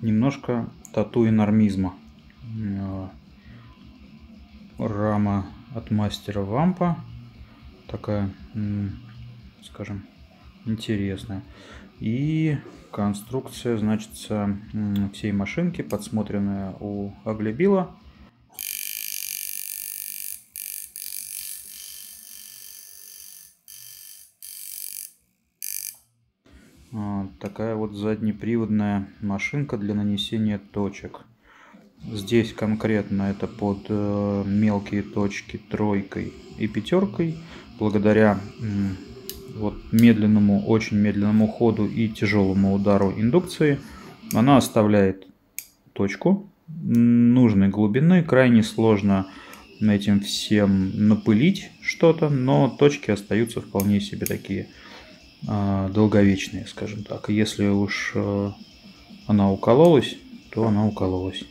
немножко тату-энормизма. Рама от мастера Вампа. Такая, скажем, интересная. И конструкция, значит, всей машинки, подсмотренная у Аглибила. Такая вот заднеприводная машинка для нанесения точек. Здесь конкретно это под мелкие точки тройкой и пятеркой. Благодаря вот медленному, очень медленному ходу и тяжелому удару индукции она оставляет точку нужной глубины. Крайне сложно этим всем напылить что-то, но точки остаются вполне себе такие долговечные, скажем так. Если уж она укололась, то она укололась.